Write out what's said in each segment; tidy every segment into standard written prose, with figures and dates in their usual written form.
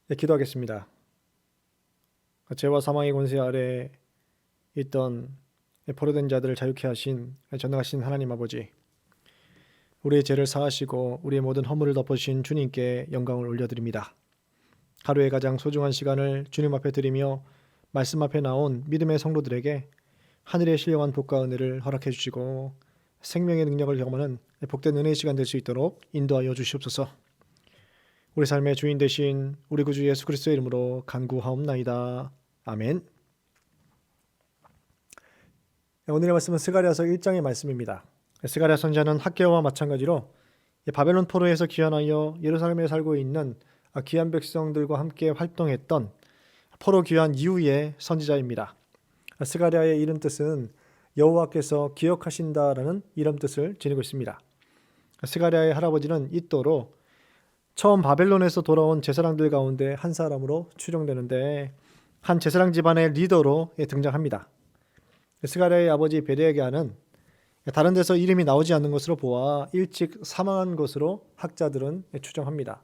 네, 기도하겠습니다. 죄와 사망의 권세 아래 있던 포로된 자들을 자유케 하신 전능하신 하나님 아버지, 우리의 죄를 사하시고 우리의 모든 허물을 덮어주신 주님께 영광을 올려드립니다. 하루의 가장 소중한 시간을 주님 앞에 드리며 말씀 앞에 나온 믿음의 성도들에게 하늘의 신령한 복과 은혜를 허락해 주시고 생명의 능력을 경험하는 복된 은혜의 시간 될 수 있도록 인도하여 주시옵소서. 우리 삶의 주인 되신 우리 구주 예수 그리스도의 이름으로 간구하옵나이다. 아멘. 오늘의 말씀은 스가랴서 1장의 말씀입니다. 스가랴 선지자는 학개와 마찬가지로 바벨론 포로에서 귀환하여 예루살렘에 살고 있는 귀한 백성들과 함께 활동했던 포로 귀환 이후의 선지자입니다. 스가랴의 이름 뜻은 여호와께서 기억하신다라는 이름 뜻을 지니고 있습니다. 스가랴의 할아버지는 잇도로 처음 바벨론에서 돌아온 제사장들 가운데 한 사람으로 추정되는데 한 제사장 집안의 리더로 등장합니다. 스가랴의 아버지 베레기야는 다른 데서 이름이 나오지 않는 것으로 보아 일찍 사망한 것으로 학자들은 추정합니다.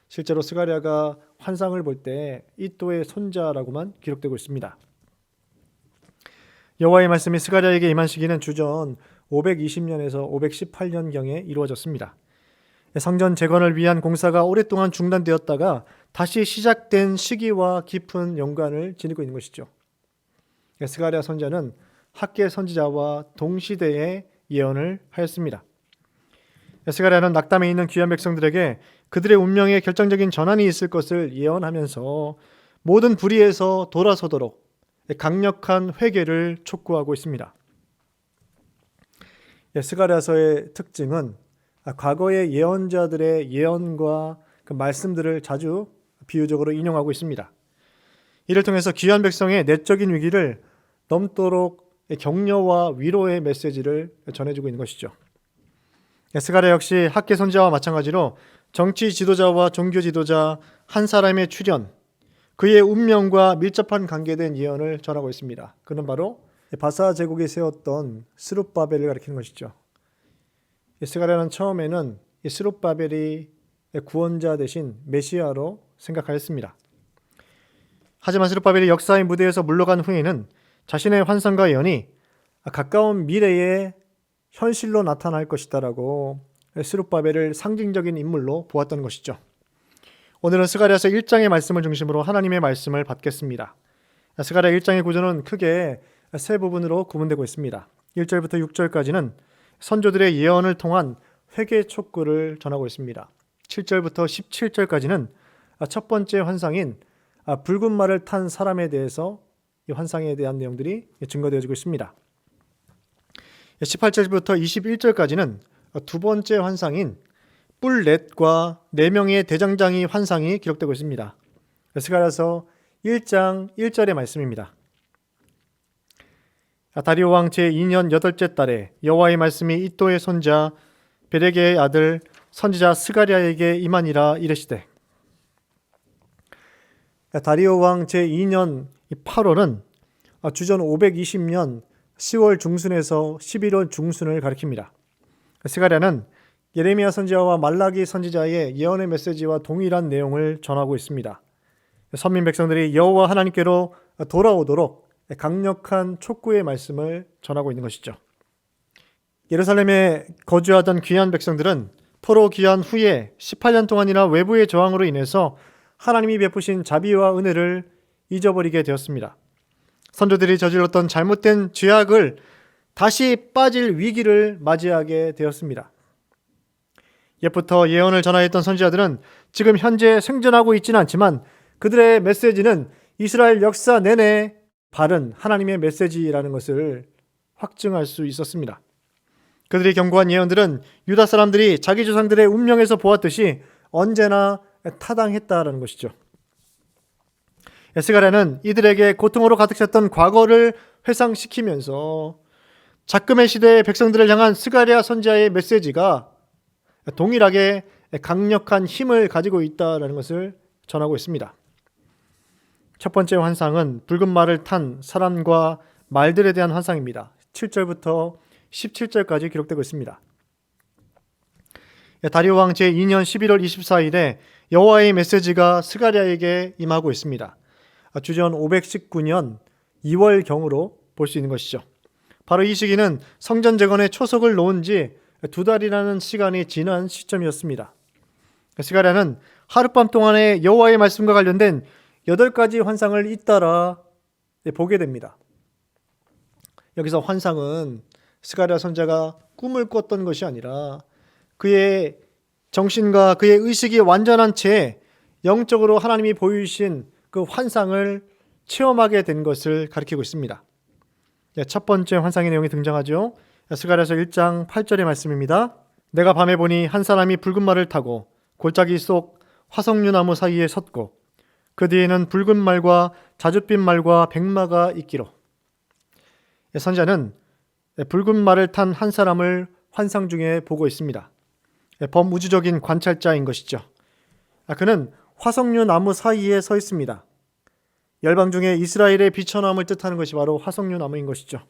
실제로 스가랴가 환상을 볼 때 잇도의 손자라고만 기록되고 있습니다. 여호와의 말씀이 스가랴에게 임한 시기는 주전 520년에서 518년경에 이루어졌습니다. 성전 재건을 위한 공사가 오랫동안 중단되었다가 다시 시작된 시기와 깊은 연관을 지니고 있는 것이죠. 스가랴 선지자는 학개 선지자와 동시대의 예언을 하였습니다. 스가랴는 낙담에 있는 귀한 백성들에게 그들의 운명에 결정적인 전환이 있을 것을 예언하면서 모든 불의에서 돌아서도록 강력한 회개를 촉구하고 있습니다. 스가랴서의 특징은 과거의 예언자들의 예언과 그 말씀들을 자주 비유적으로 인용하고 있습니다. 이를 통해서 귀한 백성의 내적인 위기를 넘도록 격려와 위로의 메시지를 전해주고 있는 것이죠. 스가랴 역시 학개 선지자와 마찬가지로 정치 지도자와 종교 지도자 한 사람의 출현, 그의 운명과 밀접한 관계된 예언을 전하고 있습니다. 그는 바로 바사 제국이 세웠던 스룹바벨을 가리키는 것이죠. 스가랴는 처음에는 이 스룹바벨이 구원자 대신 메시아로 생각하였습니다. 하지만 스룹바벨이 역사의 무대에서 물러간 후에는 자신의 환상과 예언이 가까운 미래에 현실로 나타날 것이다라고 스룹바벨을 상징적인 인물로 보았던 것이죠. 오늘은 스가랴서 1장의 말씀을 중심으로 하나님의 말씀을 받겠습니다. 스가랴 1장의 구조는 크게 세 부분으로 구분되고 있습니다. 1절부터 6절까지는 선조들의 예언을 통한 회개 촉구를 전하고 있습니다. 7절부터 17절까지는 첫 번째 환상인 붉은 말을 탄 사람에 대해서 이 환상에 대한 내용들이 증거되어지고 있습니다. 18절부터 21절까지는 두 번째 환상인 뿔넷과 4명의 대장장이 환상이 기록되고 있습니다. 스가랴서 1장 1절의 말씀입니다. 다리오 왕 제2년 8째 달에 여호와의 말씀이 잇도의 손자 베레게의 아들 선지자 스가랴에게 임하니라 이르시되. 다리오 왕 제2년 8월은 주전 520년 10월 중순에서 11월 중순을 가리킵니다. 스가랴는 예레미야 선지자와 말라기 선지자의 예언의 메시지와 동일한 내용을 전하고 있습니다. 선민 백성들이 여호와 하나님께로 돌아오도록 강력한 촉구의 말씀을 전하고 있는 것이죠. 예루살렘에 거주하던 귀한 백성들은 포로 귀환 후에 18년 동안이나 외부의 저항으로 인해서 하나님이 베푸신 자비와 은혜를 잊어버리게 되었습니다. 선조들이 저질렀던 잘못된 죄악을 다시 빠질 위기를 맞이하게 되었습니다. 옛부터 예언을 전하였던 선지자들은 지금 현재 생존하고 있지는 않지만 그들의 메시지는 이스라엘 역사 내내 바른 하나님의 메시지라는 것을 확증할 수 있었습니다. 그들이 경고한 예언들은 유다 사람들이 자기 조상들의 운명에서 보았듯이 언제나 타당했다라는 것이죠. 스가랴는 이들에게 고통으로 가득 찼던 과거를 회상시키면서 작금의 시대의 백성들을 향한 스가랴 선지자의 메시지가 동일하게 강력한 힘을 가지고 있다는 것을 전하고 있습니다. 첫 번째 환상은 붉은 말을 탄 사람과 말들에 대한 환상입니다. 7절부터 17절까지 기록되고 있습니다. 다리오 왕 제2년 11월 24일에 여호와의 메시지가 스가랴에게 임하고 있습니다. 주전 519년 2월경으로 볼 수 있는 것이죠. 바로 이 시기는 성전 재건에 초석을 놓은 지 2달이라는 시간이 지난 시점이었습니다. 스가랴는 하룻밤 동안의 여호와의 말씀과 관련된 8가지 환상을 잇따라 보게 됩니다. 여기서 환상은 스가랴 선지자가 꿈을 꿨던 것이 아니라 그의 정신과 그의 의식이 완전한 채 영적으로 하나님이 보이신 그 환상을 체험하게 된 것을 가리키고 있습니다. 첫 번째 환상의 내용이 등장하죠. 스가랴서 1장 8절의 말씀입니다. 내가 밤에 보니 한 사람이 붉은 말을 타고 골짜기 속 화석류나무 사이에 섰고 그 뒤에는 붉은 말과 자줏빛 말과 백마가 있기로. 선지자는 붉은 말을 탄 한 사람을 환상 중에 보고 있습니다. 범우주적인 관찰자인 것이죠. 그는 화석류 나무 사이에 서 있습니다. 열방 중에 이스라엘의 비천함을 뜻하는 것이 바로 화석류 나무인 것이죠.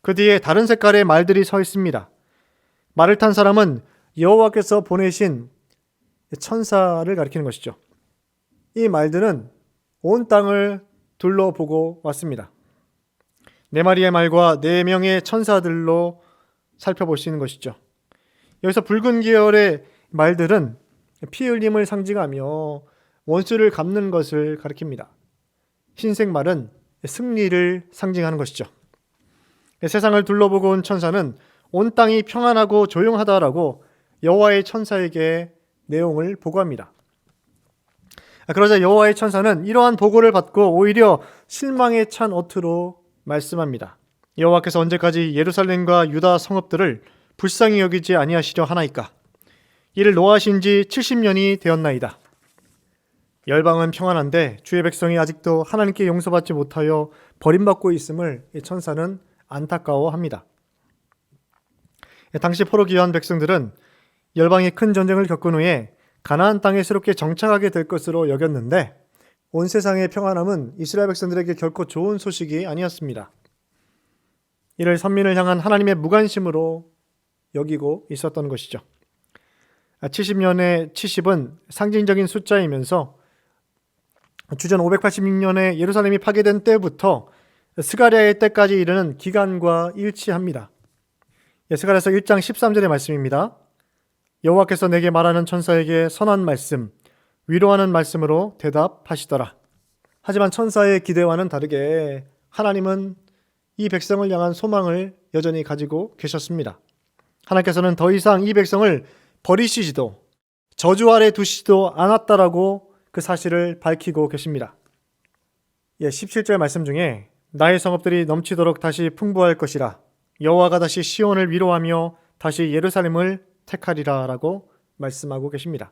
그 뒤에 다른 색깔의 말들이 서 있습니다. 말을 탄 사람은 여호와께서 보내신 천사를 가리키는 것이죠. 이 말들은 온 땅을 둘러보고 왔습니다. 4마리의 말과 4명의 천사들로 살펴볼 수 있는 것이죠. 여기서 붉은 계열의 말들은 피 흘림을 상징하며 원수를 갚는 것을 가리킵니다. 흰색 말은 승리를 상징하는 것이죠. 세상을 둘러보고 온 천사는 온 땅이 평안하고 조용하다라고 여호와의 천사에게 내용을 보고합니다. 그러자 여호와의 천사는 이러한 보고를 받고 오히려 실망에 찬 어투로 말씀합니다. 여호와께서 언제까지 예루살렘과 유다 성읍들을 불쌍히 여기지 아니하시려 하나이까? 이를 노하신 지 70년이 되었나이다. 열방은 평안한데 주의 백성이 아직도 하나님께 용서받지 못하여 버림받고 있음을 천사는 안타까워합니다. 당시 포로 귀환 백성들은 열방이 큰 전쟁을 겪은 후에 가나안 땅에 새롭게 정착하게 될 것으로 여겼는데 온 세상의 평안함은 이스라엘 백성들에게 결코 좋은 소식이 아니었습니다. 이를 선민을 향한 하나님의 무관심으로 여기고 있었던 것이죠. 70년의 70은 상징적인 숫자이면서 주전 586년에 예루살렘이 파괴된 때부터 스가랴의 때까지 이르는 기간과 일치합니다. 스가랴서 1장 13절의 말씀입니다. 여호와께서 내게 말하는 천사에게 선한 말씀, 위로하는 말씀으로 대답하시더라. 하지만 천사의 기대와는 다르게 하나님은 이 백성을 향한 소망을 여전히 가지고 계셨습니다. 하나님께서는 더 이상 이 백성을 버리시지도 저주 아래 두시지도 않았다라고 그 사실을 밝히고 계십니다. 17절 말씀 중에 나의 성읍들이 넘치도록 다시 풍부할 것이라 여호와가 다시 시온을 위로하며 다시 예루살렘을 택하리라 라고 말씀하고 계십니다.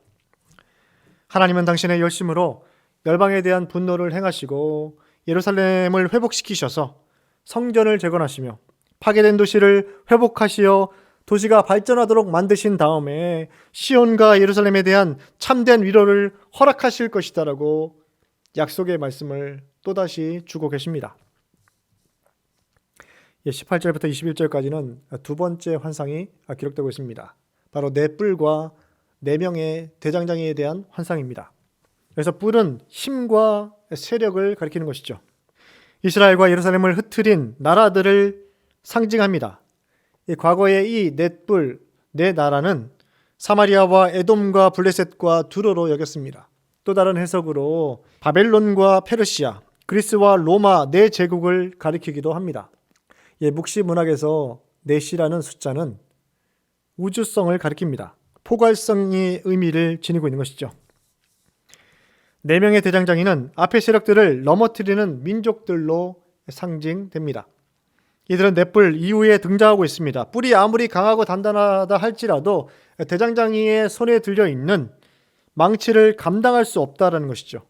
하나님은 당신의 열심으로 열방에 대한 분노를 행하시고 예루살렘을 회복시키셔서 성전을 재건하시며 파괴된 도시를 회복하시어 도시가 발전하도록 만드신 다음에 시온과 예루살렘에 대한 참된 위로를 허락하실 것이다라고 약속의 말씀을 또다시 주고 계십니다. 18절부터 21절까지는 두 번째 환상이 기록되고 있습니다. 바로 네 뿔과 4명의 대장장이에 대한 환상입니다. 그래서 뿔은 힘과 세력을 가리키는 것이죠. 이스라엘과 예루살렘을 흩트린 나라들을 상징합니다. 과거의 이 넷뿔, 네 나라는 사마리아와 에돔과 블레셋과 두로로 여겼습니다. 또 다른 해석으로 바벨론과 페르시아, 그리스와 로마 네 제국을 가리키기도 합니다. 묵시 문학에서 넷이라는 숫자는 우주성을 가리킵니다. 포괄성의 의미를 지니고 있는 것이죠. 4명의 대장장이는 앞의 세력들을 넘어뜨리는 민족들로 상징됩니다. 이들은 넷뿔 이후에 등장하고 있습니다. 뿔이 아무리 강하고 단단하다 할지라도 대장장이의 손에 들려있는 망치를 감당할 수 없다라는 것이죠.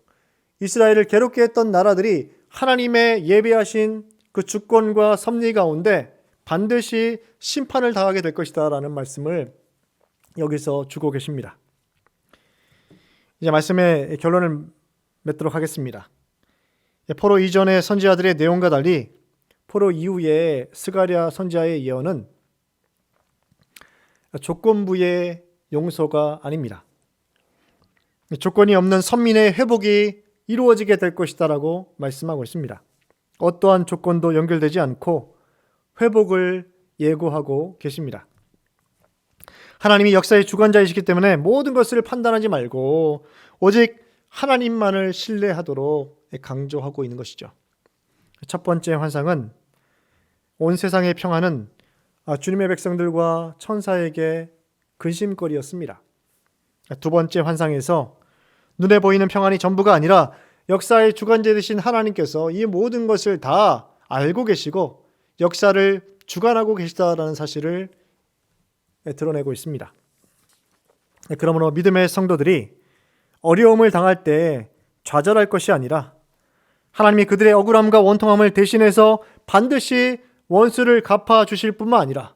이스라엘을 괴롭게 했던 나라들이 하나님의 예비하신 그 주권과 섭리 가운데 반드시 심판을 당하게 될 것이다 라는 말씀을 여기서 주고 계십니다. 이제 말씀의 결론을 맺도록 하겠습니다. 포로 이전의 선지자들의 내용과 달리 포로 이후의 스가랴 선지자의 예언은 조건부의 용서가 아닙니다. 조건이 없는 선민의 회복이 이루어지게 될 것이다라고 말씀하고 있습니다. 어떠한 조건도 연결되지 않고 회복을 예고하고 계십니다. 하나님이 역사의 주관자이시기 때문에 모든 것을 판단하지 말고 오직 하나님만을 신뢰하도록 강조하고 있는 것이죠. 첫 번째 환상은 온 세상의 평안은 주님의 백성들과 천사에게 근심거리였습니다. 두 번째 환상에서 눈에 보이는 평안이 전부가 아니라 역사의 주관자 되신 하나님께서 이 모든 것을 다 알고 계시고 역사를 주관하고 계시다라는 사실을 드러내고 있습니다. 그러므로 믿음의 성도들이 어려움을 당할 때 좌절할 것이 아니라 하나님이 그들의 억울함과 원통함을 대신해서 반드시 원수를 갚아주실 뿐만 아니라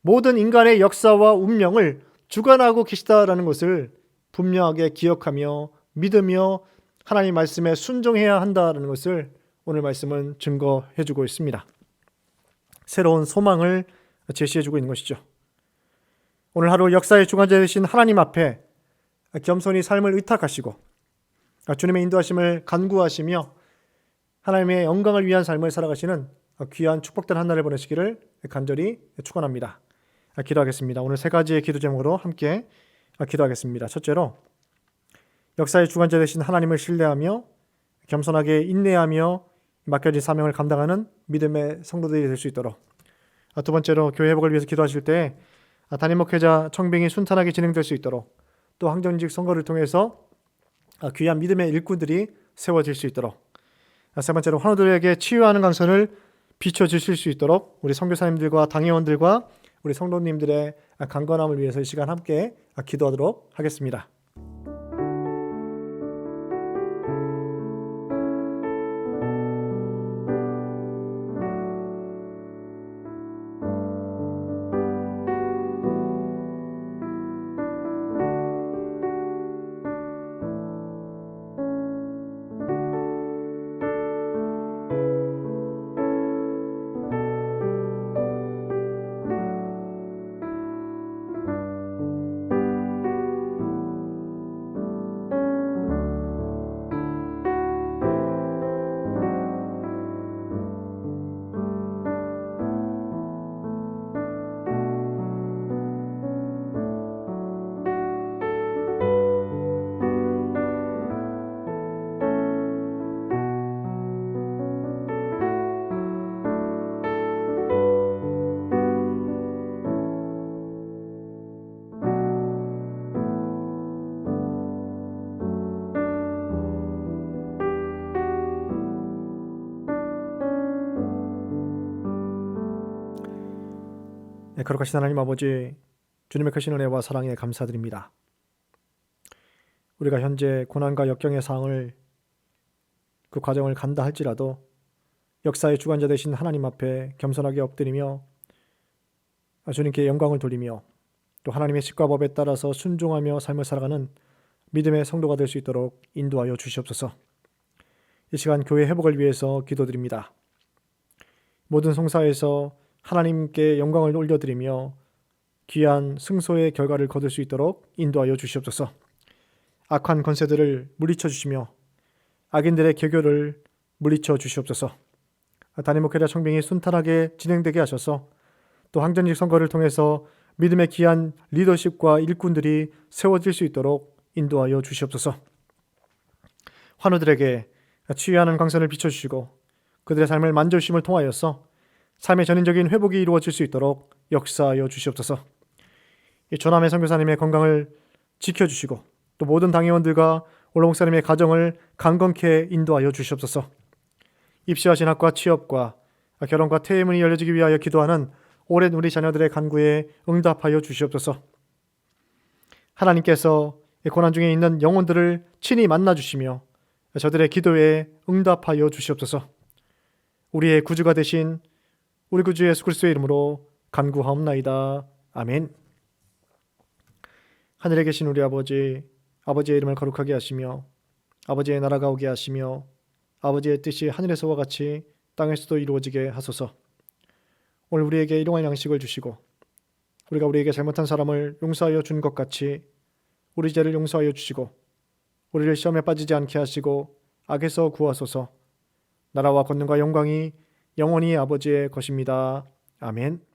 모든 인간의 역사와 운명을 주관하고 계시다라는 것을 분명하게 기억하며 믿으며 하나님 말씀에 순종해야 한다는 것을 오늘 말씀은 증거해주고 있습니다. 새로운 소망을 제시해주고 있는 것이죠. 오늘 하루 역사의 주관자 되신 하나님 앞에 겸손히 삶을 의탁하시고 주님의 인도하심을 간구하시며 하나님의 영광을 위한 삶을 살아가시는 귀한 축복된 한 날을 보내시기를 간절히 축원합니다. 기도하겠습니다. 오늘 세 가지의 기도 제목으로 함께 기도하겠습니다. 첫째로 역사의 주관자 되신 하나님을 신뢰하며 겸손하게 인내하며 맡겨진 사명을 감당하는 믿음의 성도들이 될 수 있도록, 두 번째로 교회 회복을 위해서 기도하실 때 담임 목회자 청빙이 순탄하게 진행될 수 있도록, 또 항정직 선거를 통해서 귀한 믿음의 일꾼들이 세워질 수 있도록, 세 번째로 환우들에게 치유하는 강선을 비춰주실 수 있도록 우리 선교사님들과 당회원들과 우리 성도님들의 강건함을 위해서 이 시간 함께 기도하도록 하겠습니다. 거룩하신 하나님 아버지, 주님의 크신 은혜와 사랑에 감사드립니다. 우리가 현재 고난과 역경의 상황을 그 과정을 간다 할지라도 역사의 주관자 되신 하나님 앞에 겸손하게 엎드리며 주님께 영광을 돌리며 또 하나님의 십과 법에 따라서 순종하며 삶을 살아가는 믿음의 성도가 될 수 있도록 인도하여 주시옵소서. 이 시간 교회 회복을 위해서 기도드립니다. 모든 송사에서 하나님께 영광을 올려드리며 귀한 승소의 결과를 거둘 수 있도록 인도하여 주시옵소서. 악한 권세들을 물리쳐 주시며 악인들의 계교를 물리쳐 주시옵소서. 담임 목회자 청빙이 순탄하게 진행되게 하셔서 또 항전직 선거를 통해서 믿음의 귀한 리더십과 일꾼들이 세워질 수 있도록 인도하여 주시옵소서. 환우들에게 치유하는 광선을 비춰주시고 그들의 삶을 만져주심을 통하여서 삶의 전인적인 회복이 이루어질 수 있도록 역사하여 주시옵소서. 이 조남의 선교사님의 건강을 지켜주시고 또 모든 당회원들과 올로 목사님의 가정을 강건케 인도하여 주시옵소서. 입시와 진학과 취업과 결혼과 퇴의 문이 열려지기 위하여 기도하는 오랜 우리 자녀들의 간구에 응답하여 주시옵소서. 하나님께서 고난 중에 있는 영혼들을 친히 만나주시며 저들의 기도에 응답하여 주시옵소서. 우리의 구주가 되신 우리 구주 예수 그리스도의 이름으로 간구하옵나이다. 아멘. 하늘에 계신 우리 아버지, 아버지의 이름을 거룩하게 하시며 아버지의 나라가 오게 하시며 아버지의 뜻이 하늘에서와 같이 땅에서도 이루어지게 하소서. 오늘 우리에게 일용할 양식을 주시고 우리가 우리에게 잘못한 사람을 용서하여 준 것 같이 우리 죄를 용서하여 주시고 우리를 시험에 빠지지 않게 하시고 악에서 구하소서. 나라와 권능과 영광이 영원히 아버지의 것입니다. 아멘.